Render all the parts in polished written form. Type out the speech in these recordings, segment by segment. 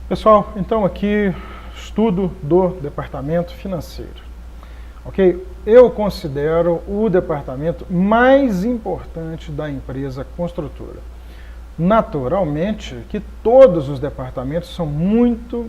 Pessoal, então aqui estudo do departamento financeiro. Ok? Eu considero o departamento mais importante da empresa construtora. Naturalmente que todos os departamentos são muito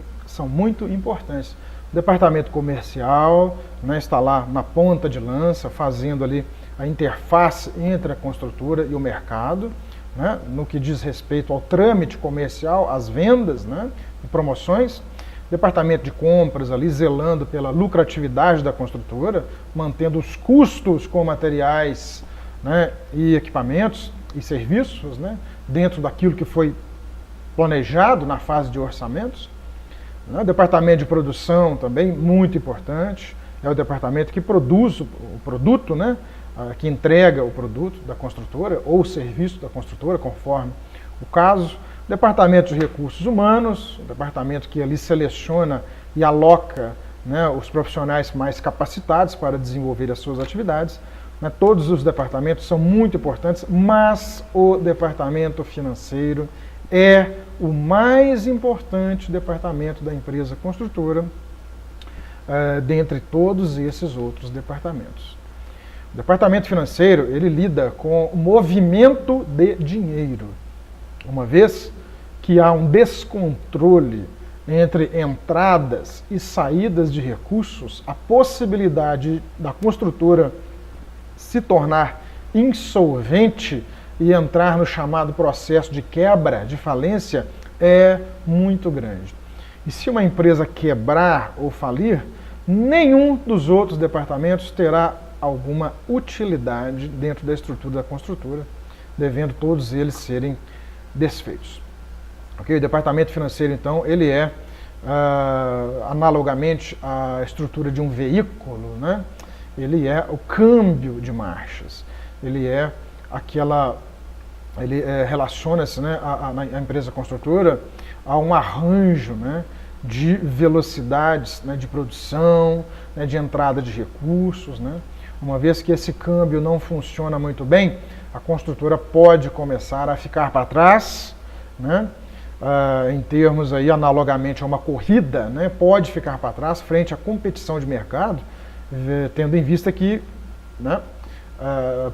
importantes. O departamento comercial, né, está lá na ponta de lança, fazendo ali a interface entre a construtora e o mercado, né, no que diz respeito ao trâmite comercial, às vendas, né, e promoções. Departamento de compras ali zelando pela lucratividade da construtora, mantendo os custos com materiais, né, e equipamentos e serviços, né, dentro daquilo que foi planejado na fase de orçamentos. O departamento de produção também, muito importante, é o departamento que produz o produto, né, que entrega o produto da construtora ou o serviço da construtora, conforme o caso. Departamento de recursos humanos, o departamento que ali seleciona e aloca, né, os profissionais mais capacitados para desenvolver as suas atividades. Né, todos os departamentos são muito importantes, mas o departamento financeiro é o mais importante departamento da empresa construtora, dentre todos esses outros departamentos. O departamento financeiro, ele lida com o movimento de dinheiro, uma vez que há um descontrole entre entradas e saídas de recursos, a possibilidade da construtora se tornar insolvente e entrar no chamado processo de quebra, de falência, é muito grande. E se uma empresa quebrar ou falir, nenhum dos outros departamentos terá alguma utilidade dentro da estrutura da construtora, devendo todos eles serem desfeitos. Okay? O departamento financeiro, então, ele é, analogamente à estrutura de um veículo, né? Ele é o câmbio de marchas, ele é relaciona-se, né, a empresa construtora a um arranjo, né, de velocidades, né, de produção, né, de entrada de recursos, né? Uma vez que esse câmbio não funciona muito bem, a construtora pode começar a ficar para trás, né? Em termos aí, analogamente a uma corrida, né? Pode ficar para trás frente à competição de mercado, tendo em vista que, né,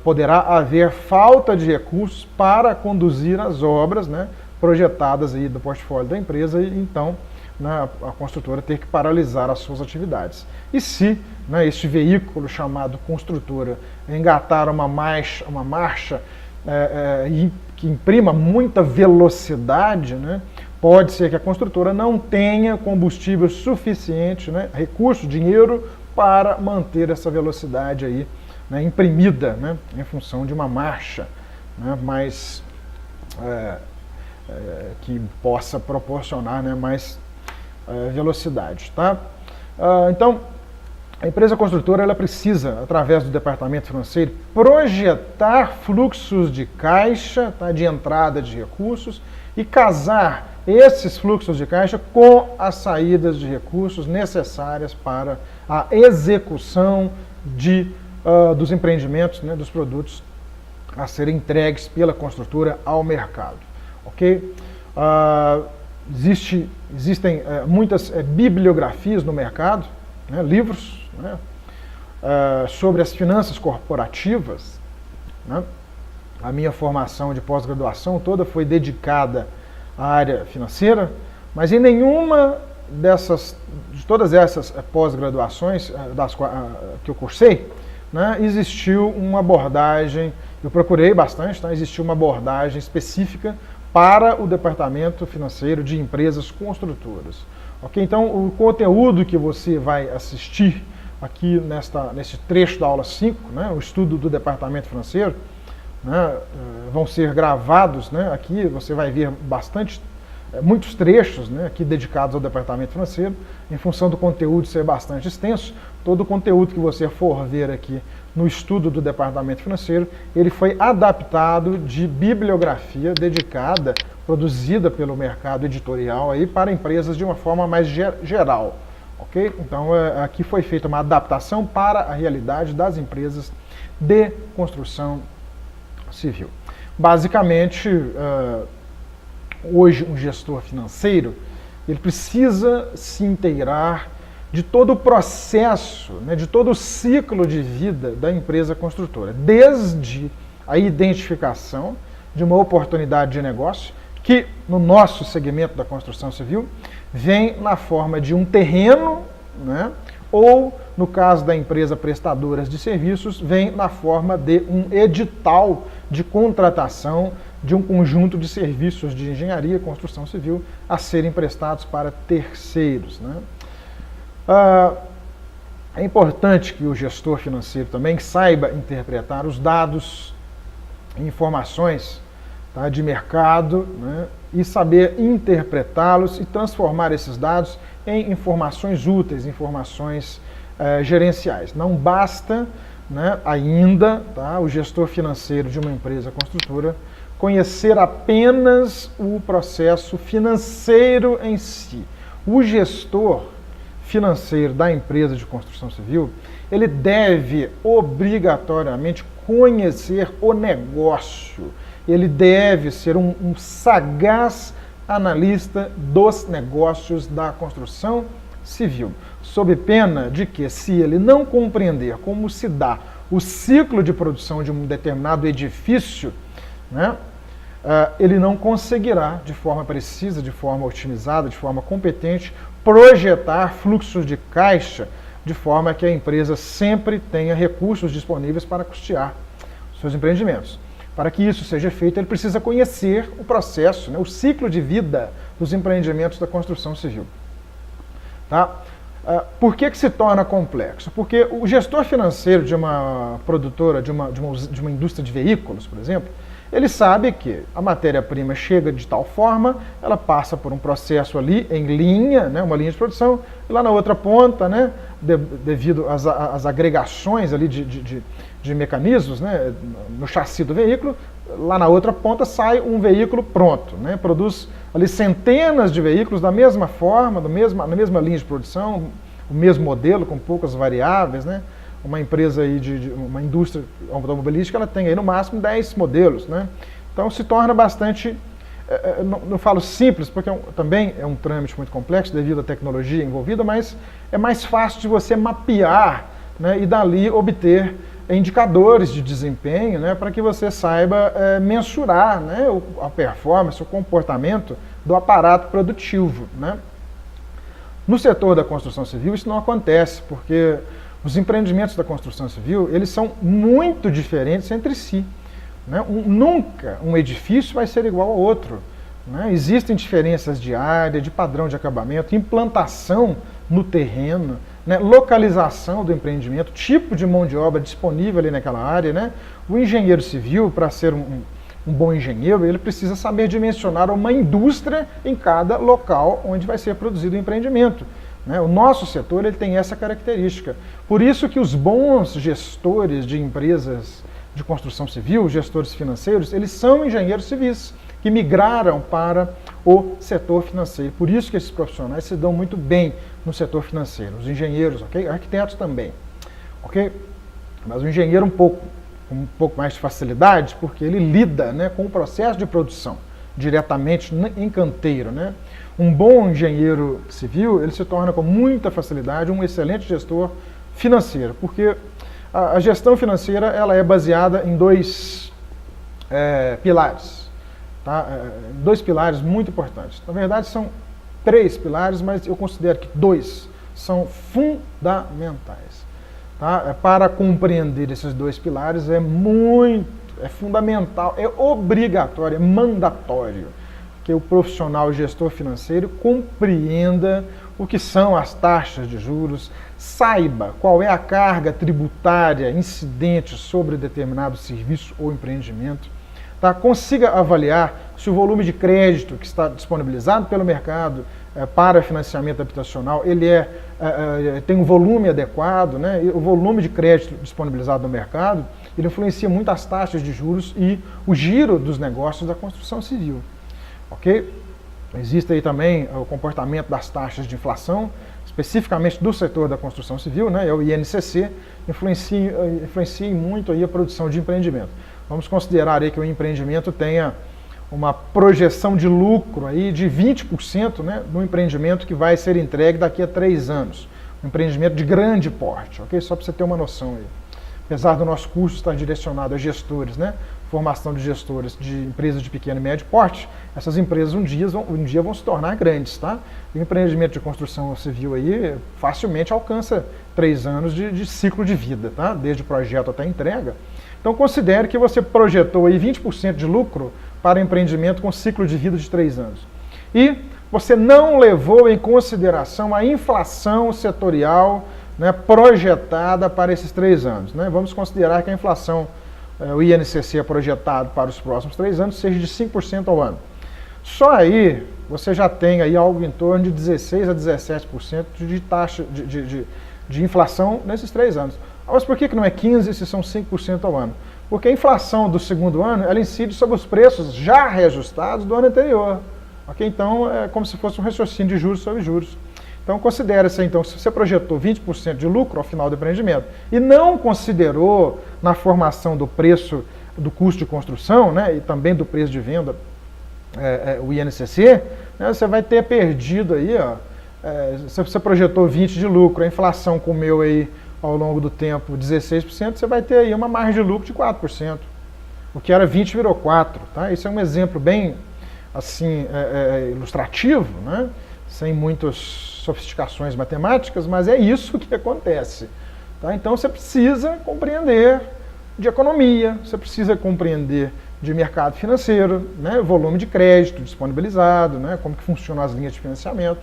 poderá haver falta de recursos para conduzir as obras, né, projetadas aí do portfólio da empresa, e então, né, a construtora ter que paralisar as suas atividades. E se, né, este veículo chamado construtora engatar uma marcha que imprima muita velocidade, né, pode ser que a construtora não tenha combustível suficiente, né, recurso, dinheiro, para manter essa velocidade aí, né, imprimida, né, em função de uma marcha, né, mais que possa proporcionar, né, mais velocidade. Tá? Então, a empresa construtora ela precisa, através do departamento financeiro, projetar fluxos de caixa, tá, de entrada de recursos, e casar esses fluxos de caixa com as saídas de recursos necessárias para a execução dos empreendimentos, né, dos produtos a serem entregues pela construtora ao mercado. Ok? Existem muitas bibliografias no mercado, né, livros, né, sobre as finanças corporativas. Né? A minha formação de pós-graduação toda foi dedicada à área financeira, mas em nenhuma de todas essas pós-graduações que eu cursei, né, existiu uma abordagem, eu procurei bastante, tá, existiu uma abordagem específica para o departamento financeiro de empresas construtoras. Ok? Então, o conteúdo que você vai assistir aqui nesse trecho da aula 5, né, o estudo do departamento financeiro, né, vão ser gravados, né, aqui você vai ver muitos trechos, né, aqui dedicados ao departamento financeiro, em função do conteúdo ser bastante extenso. Todo o conteúdo que você for ver aqui no estudo do departamento financeiro, ele foi adaptado de bibliografia dedicada, produzida pelo mercado editorial aí para empresas de uma forma mais geral. Ok? Então, aqui foi feita uma adaptação para a realidade das empresas de construção civil. Basicamente, hoje um gestor financeiro, ele precisa se inteirar de todo o processo, né, de todo o ciclo de vida da empresa construtora, desde a identificação de uma oportunidade de negócio, que no nosso segmento da construção civil vem na forma de um terreno, né, ou, no caso da empresa prestadora de serviços, vem na forma de um edital de contratação de um conjunto de serviços de engenharia e construção civil a serem prestados para terceiros, né? É importante que o gestor financeiro também saiba interpretar os dados e informações, tá, de mercado, né, e saber interpretá-los e transformar esses dados em informações úteis, informações gerenciais. Não basta, né, ainda, tá, o gestor financeiro de uma empresa construtora conhecer apenas o processo financeiro em si. O gestor financeiro da empresa de construção civil, ele deve obrigatoriamente conhecer o negócio. Ele deve ser um sagaz analista dos negócios da construção civil, sob pena de que, se ele não compreender como se dá o ciclo de produção de um determinado edifício, né, ele não conseguirá, de forma precisa, de forma otimizada, de forma competente, projetar fluxos de caixa de forma que a empresa sempre tenha recursos disponíveis para custear seus empreendimentos. Para que isso seja feito, ele precisa conhecer o processo, né, o ciclo de vida dos empreendimentos da construção civil. Tá? Por que se torna complexo? Porque o gestor financeiro de uma produtora, de uma indústria de veículos, por exemplo, ele sabe que a matéria-prima chega de tal forma, ela passa por um processo ali em linha, né, uma linha de produção, e lá na outra ponta, né, devido às agregações ali de mecanismos, né, no chassi do veículo, lá na outra ponta sai um veículo pronto, né, produz ali centenas de veículos da mesma forma, na mesma linha de produção, o mesmo modelo, com poucas variáveis, né. Uma empresa aí uma indústria automobilística, ela tem aí no máximo 10 modelos, né? Então se torna bastante, não falo simples, porque também é um trâmite muito complexo devido à tecnologia envolvida, mas é mais fácil de você mapear, né, e dali obter indicadores de desempenho, né, para que você saiba mensurar, né, a performance, o comportamento do aparato produtivo, né? No setor da construção civil isso não acontece, porque os empreendimentos da construção civil, eles são muito diferentes entre si, né? Nunca um edifício vai ser igual ao outro, né? Existem diferenças de área, de padrão de acabamento, implantação no terreno, né? Localização do empreendimento, tipo de mão de obra disponível ali naquela área, né? O engenheiro civil, para ser um bom engenheiro, ele precisa saber dimensionar uma indústria em cada local onde vai ser produzido o empreendimento. O nosso setor ele tem essa característica. Por isso que os bons gestores de empresas de construção civil, gestores financeiros, eles são engenheiros civis, que migraram para o setor financeiro. Por isso que esses profissionais se dão muito bem no setor financeiro. Os engenheiros, ok? Arquitetos também, ok? Mas o engenheiro com um pouco mais de facilidade, porque ele lida, né, com o processo de produção, diretamente em canteiro, né? Um bom engenheiro civil, ele se torna com muita facilidade um excelente gestor financeiro, porque a gestão financeira ela é baseada em dois pilares, tá? Dois pilares muito importantes. Na verdade são 3 pilares, mas eu considero que 2 são fundamentais. Tá? Para compreender esses 2 pilares é fundamental, é obrigatório, é mandatório que o profissional gestor financeiro compreenda o que são as taxas de juros, saiba qual é a carga tributária incidente sobre determinado serviço ou empreendimento, tá? Consiga avaliar se o volume de crédito que está disponibilizado pelo mercado para financiamento habitacional, ele tem um volume adequado, né? O volume de crédito disponibilizado no mercado, ele influencia muito as taxas de juros e o giro dos negócios da construção civil. Ok? Existe aí também o comportamento das taxas de inflação, especificamente do setor da construção civil, né? É o INCC, influencia muito aí a produção de empreendimento. Vamos considerar aí que o empreendimento tenha uma projeção de lucro aí de 20%, né, no empreendimento que vai ser entregue daqui a 3 anos. Um empreendimento de grande porte, ok? Só para você ter uma noção aí. Apesar do nosso curso estar direcionado a gestores, né, formação de gestores de empresas de pequeno e médio porte, essas empresas um dia vão se tornar grandes, tá? E o empreendimento de construção civil aí facilmente alcança 3 anos de ciclo de vida, tá? Desde o projeto até a entrega. Então considere que você projetou aí 20% de lucro para empreendimento com ciclo de vida de 3 anos. E você não levou em consideração a inflação setorial, né, projetada para esses 3 anos. Né? Vamos considerar que a inflação, o INCC é projetado para os próximos 3 anos, seja de 5% ao ano. Só aí você já tem aí algo em torno de 16% a 17% de taxa de inflação nesses 3 anos. Mas por que não é 15% se são 5% ao ano? Porque a inflação do segundo ano, ela incide sobre os preços já reajustados do ano anterior. Okay? Então, é como se fosse um raciocínio de juros sobre juros. Então, considere-se, então, se você projetou 20% de lucro ao final do empreendimento e não considerou na formação do preço do custo de construção, né, e também do preço de venda, o INCC, né, você vai ter perdido aí, ó, se você projetou 20% de lucro, a inflação comeu aí ao longo do tempo 16%, você vai ter aí uma margem de lucro de 4%. O que era 20 virou 4%. Tá? Isso é um exemplo bem assim, ilustrativo, né? Sem muitas sofisticações matemáticas, mas é isso que acontece. Tá? Então você precisa compreender de economia, você precisa compreender de mercado financeiro, né? Volume de crédito disponibilizado, né? Como que funcionam as linhas de financiamento,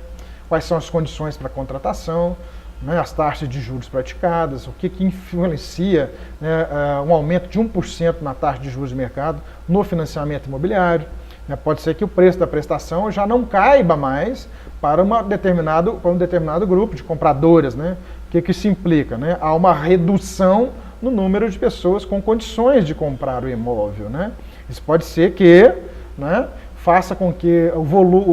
quais são as condições para contratação, né, as taxas de juros praticadas, o que influencia, né, um aumento de 1% na taxa de juros de mercado no financiamento imobiliário. Né, pode ser que o preço da prestação já não caiba mais para um determinado grupo de compradoras. Né? O que isso implica? Né? Há uma redução no número de pessoas com condições de comprar o imóvel. Né? Isso pode ser que, né, faça com que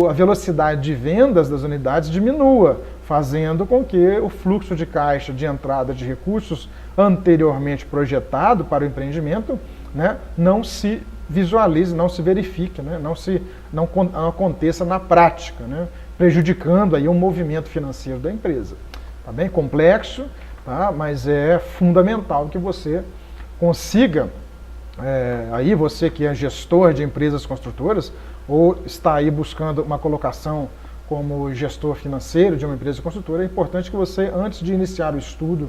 a velocidade de vendas das unidades diminua, fazendo com que o fluxo de caixa de entrada de recursos anteriormente projetado para o empreendimento, né, não se visualize, não se verifique, né, não aconteça na prática, né, prejudicando aí o movimento financeiro da empresa. Tá bem complexo, tá, mas é fundamental que você consiga, aí você que é gestor de empresas construtoras, ou está aí buscando uma colocação como gestor financeiro de uma empresa construtora, é importante que você, antes de iniciar o estudo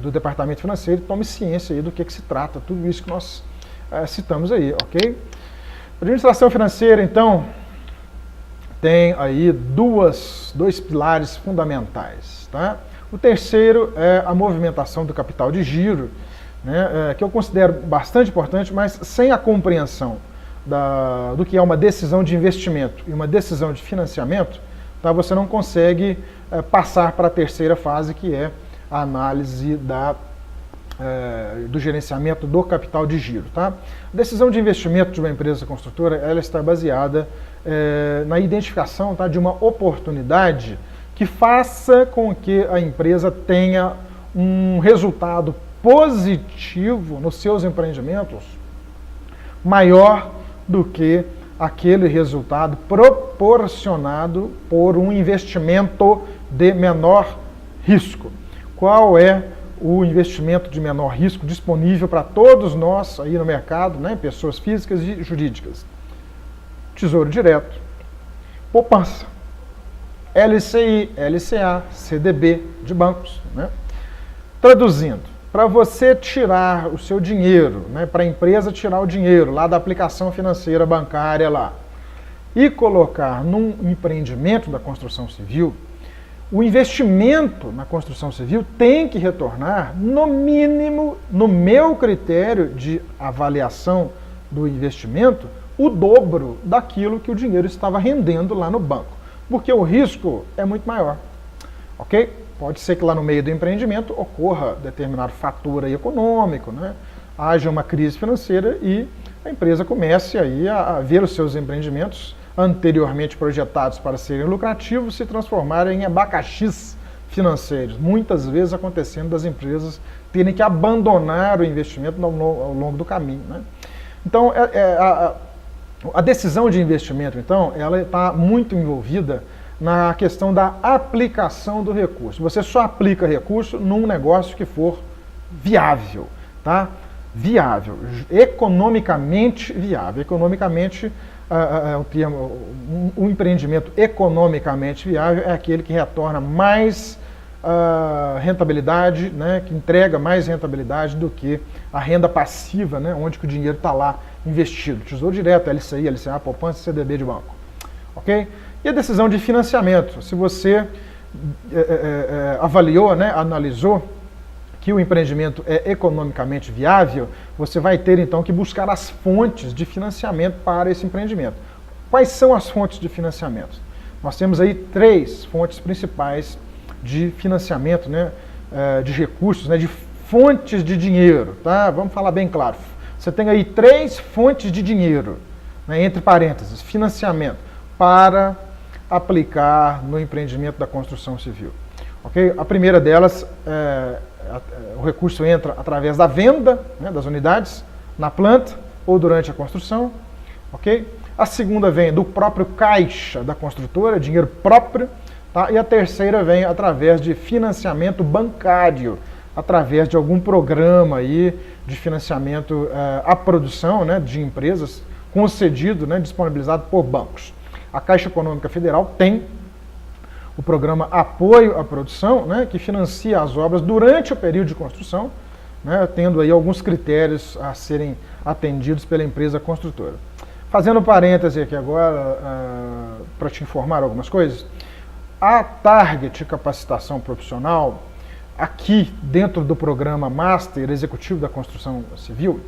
do departamento financeiro, tome ciência aí do que se trata, tudo isso que nós citamos aí, ok? A administração financeira, então, tem aí dois pilares fundamentais, tá? O terceiro é a movimentação do capital de giro, né, que eu considero bastante importante, mas sem a compreensão do que é uma decisão de investimento e uma decisão de financiamento, tá, você não consegue passar para a terceira fase, que é a análise do gerenciamento do capital de giro. Tá? A decisão de investimento de uma empresa construtora, ela está baseada na identificação, tá, de uma oportunidade que faça com que a empresa tenha um resultado positivo nos seus empreendimentos maior do que aquele resultado proporcionado por um investimento de menor risco. Qual é o investimento de menor risco disponível para todos nós aí no mercado, né, pessoas físicas e jurídicas? Tesouro Direto, poupança, LCI, LCA, CDB de bancos. Né? Traduzindo, para você tirar o seu dinheiro, né, para a empresa tirar o dinheiro lá da aplicação financeira bancária lá e colocar num empreendimento da construção civil, o investimento na construção civil tem que retornar, no mínimo, no meu critério de avaliação do investimento, o dobro daquilo que o dinheiro estava rendendo lá no banco, porque o risco é muito maior, ok? Pode ser que lá no meio do empreendimento ocorra determinado fator aí econômico, né? Haja uma crise financeira e a empresa comece aí a ver os seus empreendimentos anteriormente projetados para serem lucrativos se transformarem em abacaxis financeiros, muitas vezes acontecendo das empresas terem que abandonar o investimento ao longo do caminho. Né? Então, A decisão de investimento, então, ela está muito envolvida na questão da aplicação do recurso. Você só aplica recurso num negócio que for viável, tá? Viável, economicamente viável. Economicamente, o empreendimento economicamente viável é aquele que retorna mais rentabilidade, né, que entrega mais rentabilidade do que a renda passiva, né, onde que o dinheiro está lá investido. Tesouro Direto, LCI, LCA, poupança, CDB de banco. Ok? E a decisão de financiamento. Se você avaliou, né, analisou que o empreendimento é economicamente viável, você vai ter então que buscar as fontes de financiamento para esse empreendimento. Quais são as fontes de financiamento? Nós temos aí 3 fontes principais de financiamento, né, de recursos, né, de fontes de dinheiro, tá? Vamos falar bem claro. Você tem aí 3 fontes de dinheiro, né, entre parênteses, financiamento, para aplicar no empreendimento da construção civil. Okay? A primeira delas, o recurso entra através da venda, né, das unidades na planta ou durante a construção. Okay? A segunda vem do próprio caixa da construtora, dinheiro próprio. Tá? E a terceira vem através de financiamento bancário, através de algum programa aí de financiamento à produção, né, de empresas, concedido, né, disponibilizado por bancos. A Caixa Econômica Federal tem o programa Apoio à Produção, né, que financia as obras durante o período de construção, né, tendo aí alguns critérios a serem atendidos pela empresa construtora. Fazendo parêntese aqui agora, para te informar algumas coisas, a Target Capacitação Profissional, aqui dentro do programa Master Executivo da Construção Civil,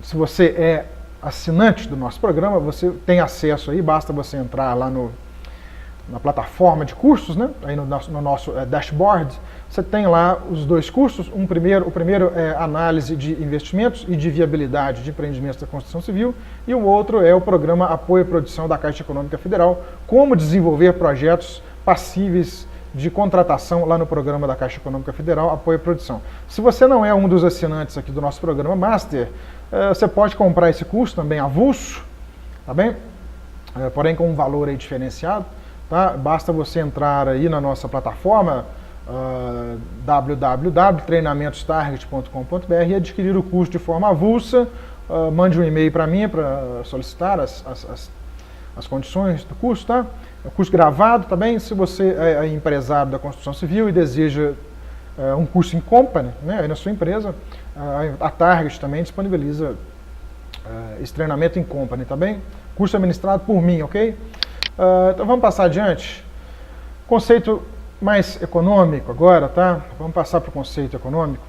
se você é assinante do nosso programa, você tem acesso aí, basta você entrar lá na plataforma de cursos, né? Aí no nosso dashboard, você tem lá os 2 cursos. O primeiro é análise de investimentos e de viabilidade de empreendimentos da construção civil, e o outro é o programa Apoio à Produção da Caixa Econômica Federal, como desenvolver projetos passíveis de contratação lá no programa da Caixa Econômica Federal, Apoio à Produção. Se você não é um dos assinantes aqui do nosso programa Master, você pode comprar esse curso também avulso, tá bem? Porém com um valor aí diferenciado. Tá? Basta você entrar aí na nossa plataforma www.treinamentostarget.com.br e adquirir o curso de forma avulsa. Mande um e-mail para mim para solicitar as condições do curso. Tá? É um curso gravado também. Se você é empresário da construção civil e deseja um curso em company, né, aí na sua empresa, a Target também disponibiliza esse treinamento em company, tá bem? Curso administrado por mim, ok? Então vamos passar adiante. Conceito mais econômico agora, tá? Vamos passar para o conceito econômico.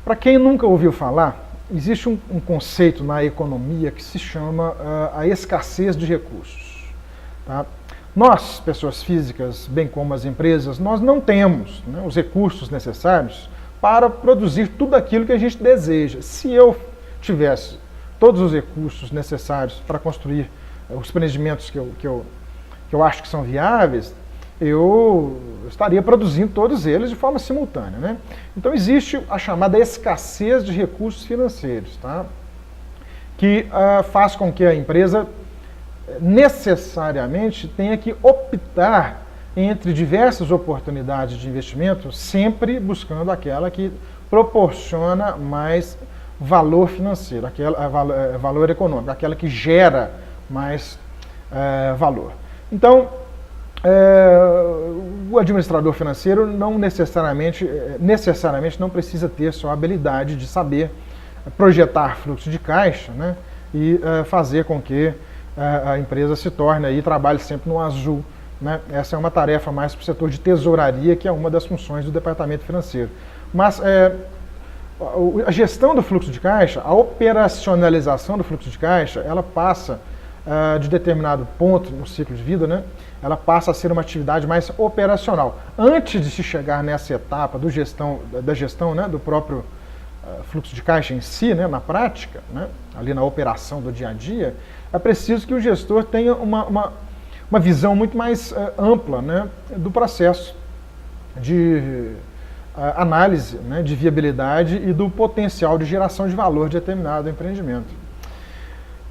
Para quem nunca ouviu falar, existe um conceito na economia que se chama a escassez de recursos. Tá? Nós, pessoas físicas, bem como as empresas, nós não temos, né, os recursos necessários para produzir tudo aquilo que a gente deseja. Se eu tivesse todos os recursos necessários para construir os empreendimentos que eu acho que são viáveis, eu estaria produzindo todos eles de forma simultânea, né? Então existe a chamada escassez de recursos financeiros, tá? Que faz com que a empresa necessariamente tenha que optar entre diversas oportunidades de investimento, sempre buscando aquela que proporciona mais valor financeiro, valor econômico, aquela que gera mais valor. Então, o administrador financeiro não necessariamente não precisa ter só a habilidade de saber projetar fluxo de caixa, né, e fazer com que a empresa se torne aí, trabalhe sempre no azul, né? Essa é uma tarefa mais para o setor de tesouraria, que é uma das funções do departamento financeiro. Mas a gestão do fluxo de caixa, a operacionalização do fluxo de caixa, ela passa de determinado ponto no ciclo de vida, né? Ela passa a ser uma atividade mais operacional. Antes de se chegar nessa etapa da gestão, né, do próprio fluxo de caixa em si, né, na prática, né, ali na operação do dia a dia, é preciso que o gestor tenha uma visão muito mais ampla, né, do processo de análise, né, de viabilidade e do potencial de geração de valor de determinado empreendimento.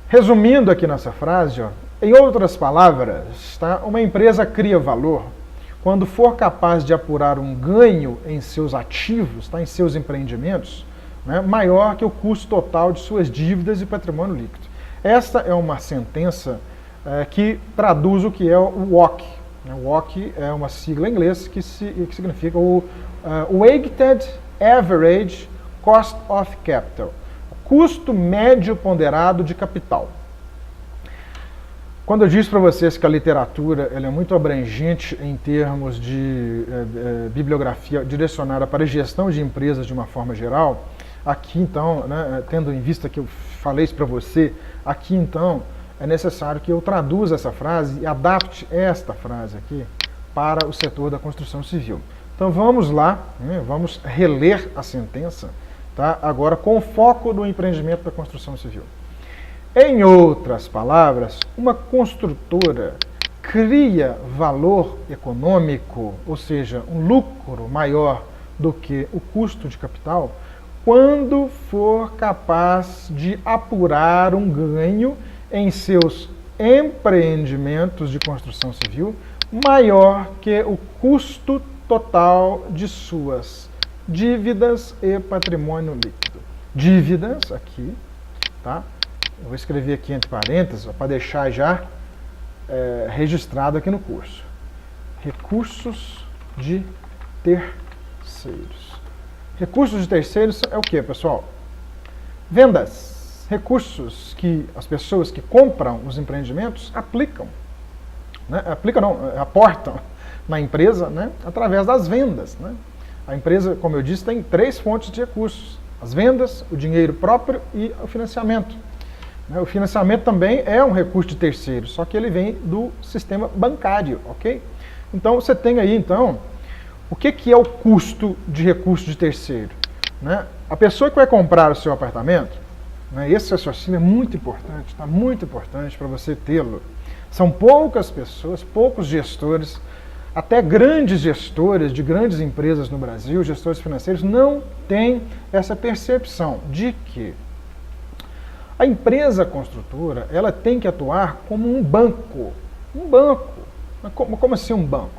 Resumindo aqui nessa frase, ó, em outras palavras, tá, uma empresa cria valor quando for capaz de apurar um ganho em seus ativos, tá, em seus empreendimentos, né, maior que o custo total de suas dívidas e patrimônio líquido. Esta é uma sentença que traduz o que é o WACC. O WACC é uma sigla em inglês que significa o Weighted Average Cost of Capital, custo médio ponderado de capital. Quando eu disse para vocês que a literatura ela é muito abrangente em termos de bibliografia direcionada para a gestão de empresas de uma forma geral, aqui então, né, tendo em vista que eu falei isso para você, aqui então é necessário que eu traduza essa frase e adapte esta frase aqui para o setor da construção civil. Então vamos lá, né, vamos reler a sentença, tá, agora com foco no empreendimento da construção civil. Em outras palavras, uma construtora cria valor econômico, ou seja, um lucro maior do que o custo de capital, quando for capaz de apurar um ganho em seus empreendimentos de construção civil maior que o custo total de suas dívidas e patrimônio líquido. Dívidas, aqui, tá? Eu vou escrever aqui entre parênteses, para deixar já registrado aqui no curso. Recursos de terceiros. Recursos de terceiros é o que, pessoal? Vendas. Recursos que as pessoas que compram os empreendimentos aplicam. Né? Aportam na empresa, né, através das vendas. Né? A empresa, como eu disse, tem 3 fontes de recursos. As vendas, o dinheiro próprio e o financiamento. O financiamento também é um recurso de terceiro, só que ele vem do sistema bancário, ok? Então, você tem aí, então, o que é o custo de recurso de terceiro? Né? A pessoa que vai comprar o seu apartamento, né, esse raciocínio é muito importante, tá? Muito importante para você tê-lo. São poucas pessoas, poucos gestores, até grandes gestores de grandes empresas no Brasil, gestores financeiros, não têm essa percepção de que a empresa construtora, ela tem que atuar como um banco. Um banco. Como assim um banco?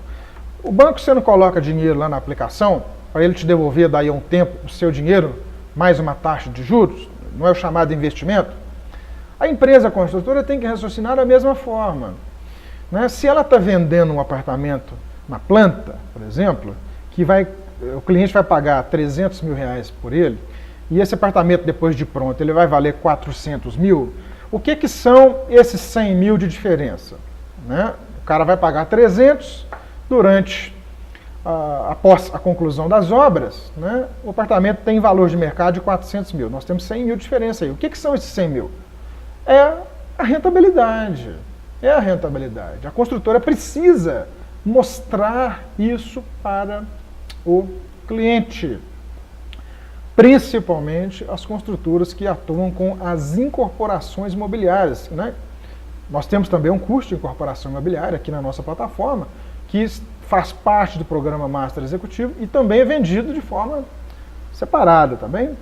O banco, você não coloca dinheiro lá na aplicação, para ele te devolver daí a um tempo o seu dinheiro, mais uma taxa de juros, não é o chamado investimento? A empresa construtora tem que raciocinar da mesma forma. Né? Se ela está vendendo um apartamento na planta, por exemplo, que o cliente vai pagar 300 mil reais por ele, e esse apartamento, depois de pronto, ele vai valer 400 mil, o que são esses 100 mil de diferença? Né? O cara vai pagar 300 após a conclusão das obras, né? O apartamento tem valor de mercado de 400 mil. Nós temos 100 mil de diferença aí. O que são esses 100 mil? É a rentabilidade. É a rentabilidade. A construtora precisa mostrar isso para o cliente. Principalmente as construtoras que atuam com as incorporações imobiliárias. Né? Nós temos também um curso de incorporação imobiliária aqui na nossa plataforma, que faz parte do programa Master Executivo e também é vendido de forma separada, tá bem? O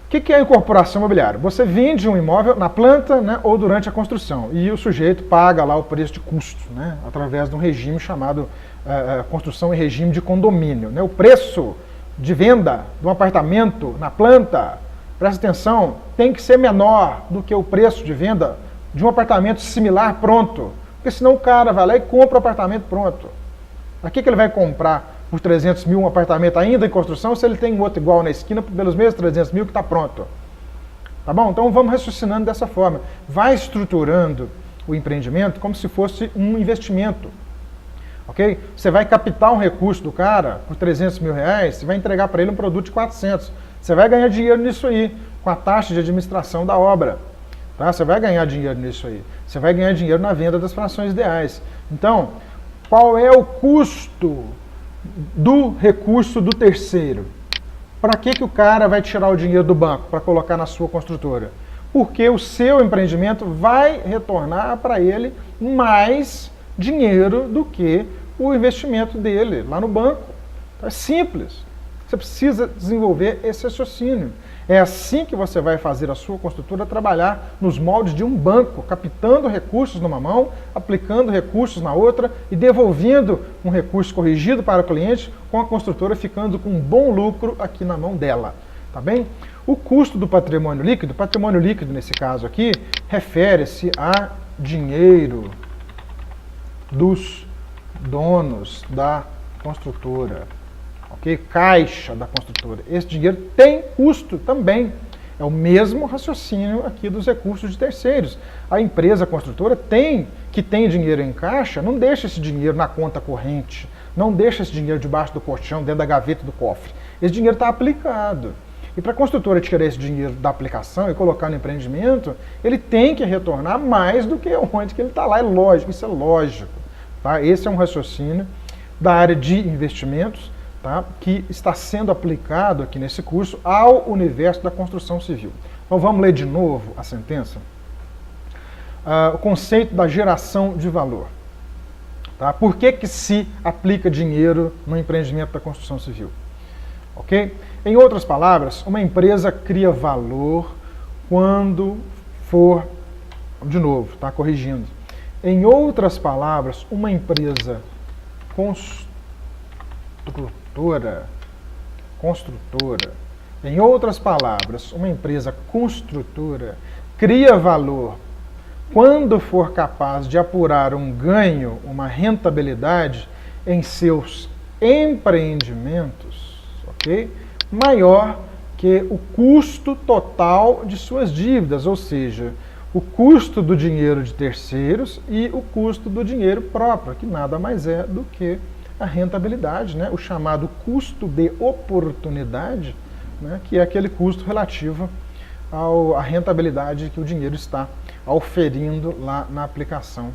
que é a incorporação imobiliária? Você vende um imóvel na planta, né, ou durante a construção, e o sujeito paga lá o preço de custo, né, através de um regime chamado construção em regime de condomínio. Né? O preço de venda de um apartamento na planta, presta atenção, tem que ser menor do que o preço de venda de um apartamento similar pronto, porque senão o cara vai lá e compra o apartamento pronto. Para que ele vai comprar por 300 mil um apartamento ainda em construção se ele tem um outro igual na esquina pelos mesmos 300 mil que está pronto? Tá bom? Então vamos raciocinando dessa forma. Vai estruturando o empreendimento como se fosse um investimento. Ok? Você vai captar um recurso do cara por 300 mil reais, você vai entregar para ele um produto de 400. Você vai ganhar dinheiro nisso aí, com a taxa de administração da obra. Tá? Você vai ganhar dinheiro nisso aí. Você vai ganhar dinheiro na venda das frações ideais. Então, qual é o custo do recurso do terceiro? Para que o cara vai tirar o dinheiro do banco para colocar na sua construtora? Porque o seu empreendimento vai retornar para ele mais dinheiro do que o investimento dele lá no banco. Então é simples. Você precisa desenvolver esse raciocínio. É assim que você vai fazer a sua construtora trabalhar nos moldes de um banco, captando recursos numa mão, aplicando recursos na outra e devolvendo um recurso corrigido para o cliente, com a construtora ficando com um bom lucro aqui na mão dela. Tá bem? O custo do patrimônio líquido nesse caso aqui, refere-se a dinheiro dos donos da construtora. Ok? Caixa da construtora. Esse dinheiro tem custo também. É o mesmo raciocínio aqui dos recursos de terceiros. A empresa construtora que tem dinheiro em caixa, não deixa esse dinheiro na conta corrente, não deixa esse dinheiro debaixo do colchão, dentro da gaveta do cofre. Esse dinheiro está aplicado. E para a construtora tirar esse dinheiro da aplicação e colocar no empreendimento, ele tem que retornar mais do que onde que ele está lá. É lógico, isso é lógico. Tá? Esse é um raciocínio da área de investimentos, tá? Que está sendo aplicado aqui nesse curso ao universo da construção civil. Então vamos ler de novo a sentença. O conceito da geração de valor. Tá? Por que se aplica dinheiro no empreendimento da construção civil? Ok? Em outras palavras, uma empresa cria valor quando for... De novo, tá? Corrigindo. Em outras palavras, uma empresa construtora, em outras palavras, uma empresa construtora cria valor quando for capaz de apurar um ganho, uma rentabilidade em seus empreendimentos, ok? Maior que o custo total de suas dívidas, ou seja, o custo do dinheiro de terceiros e o custo do dinheiro próprio, que nada mais é do que a rentabilidade, né? O chamado custo de oportunidade, né? Que é aquele custo relativo à rentabilidade que o dinheiro está auferindo lá na aplicação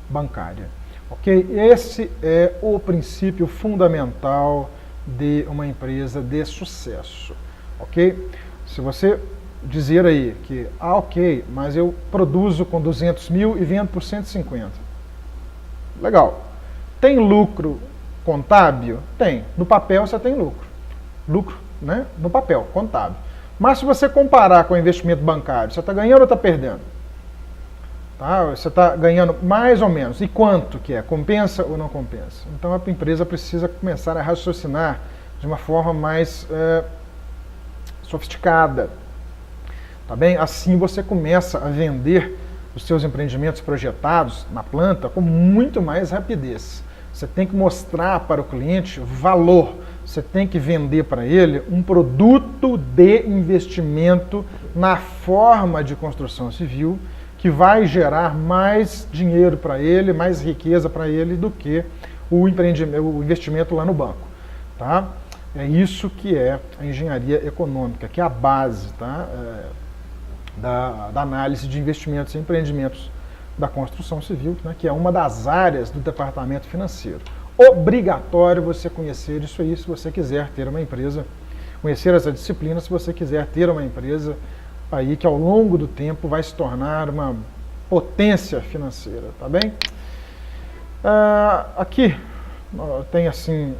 bancária. Ok? Esse é o princípio fundamental de uma empresa de sucesso. Ok? Se você dizer aí que, ok, mas eu produzo com 200 mil e vendo por 150. Legal. Tem lucro contábil? Tem. No papel você tem lucro. Lucro, né? No papel, contábil. Mas se você comparar com o investimento bancário, você está ganhando ou está perdendo? Tá? Você está ganhando mais ou menos. E quanto que é? Compensa ou não compensa? Então a empresa precisa começar a raciocinar de uma forma mais sofisticada. Tá bem? Assim você começa a vender os seus empreendimentos projetados na planta com muito mais rapidez. Você tem que mostrar para o cliente valor. Você tem que vender para ele um produto de investimento na forma de construção civil que vai gerar mais dinheiro para ele, mais riqueza para ele do que o investimento lá no banco. Tá? É isso que é a engenharia econômica, que é a base, tá? Da análise de investimentos e empreendimentos da construção civil, né, que é uma das áreas do departamento financeiro. Obrigatório você conhecer isso aí se você quiser ter uma empresa, conhecer essa disciplina se você quiser ter uma empresa aí que ao longo do tempo vai se tornar uma potência financeira, tá bem? Aqui tem assim,